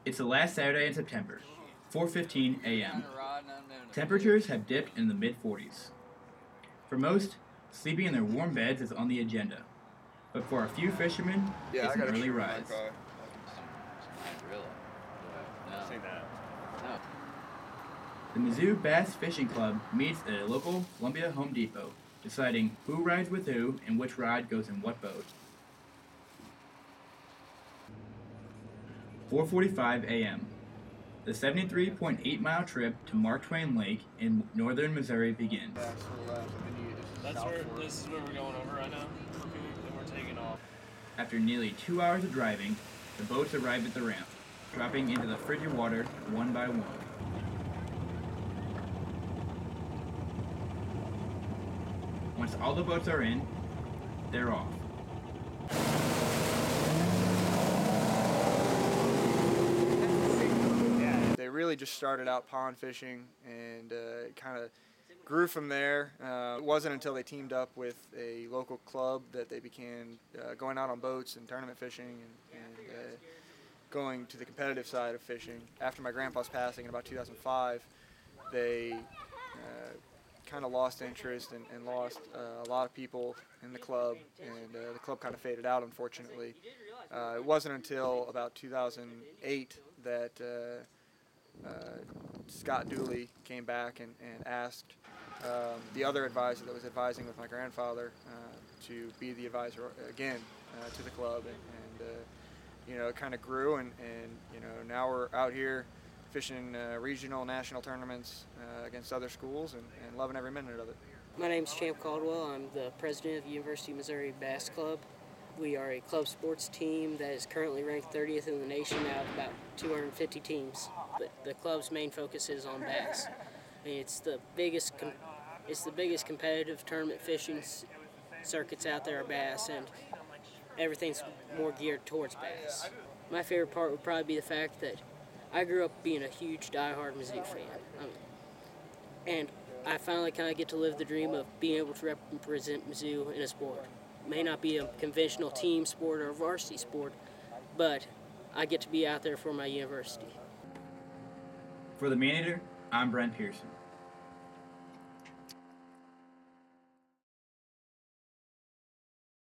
It's the last Saturday in September, 4:15 a.m. Temperatures have dipped in the mid-40s. For most, sleeping in their warm beds is on the agenda. But for a few fishermen, it's an early rise. The Mizzou Bass Fishing Club meets at a local Columbia Home Depot, deciding who rides with who and which ride goes in what boat. 4:45 a.m. The 73.8-mile trip to Mark Twain Lake in northern Missouri begins. This is where we're going over right now. And we're taking off. After nearly 2 hours of driving, the boats arrive at the ramp, dropping into the frigid water one by one. Once all the boats are in, they're off. They really just started out pond fishing and kind of grew from there. It wasn't until they teamed up with a local club that they began going out on boats and tournament fishing and going to the competitive side of fishing. After my grandpa's passing in about 2005, they kind of lost interest and lost a lot of people in the club, and the club kind of faded out, unfortunately. It wasn't until about 2008 that Scott Dooley came back and asked the other advisor that was advising with my grandfather to be the advisor again to the club, and you know, it kind of grew, and you know, now we're out here fishing regional, national tournaments against other schools and loving every minute of it. My name's Champ Caldwell. I'm the president of the University of Missouri Bass Club. We are a club sports team that is currently ranked 30th in the nation out of about 250 teams. But the club's main focus is on bass. I mean, it's the biggest competitive tournament fishing circuits out there are bass, and everything's more geared towards bass. My favorite part would probably be the fact that I grew up being a huge diehard Mizzou fan. And I finally kind of get to live the dream of being able to represent Mizzou in a sport. It may not be a conventional team sport or a varsity sport, but I get to be out there for my university. For the Man Eater, I'm Brent Pearson.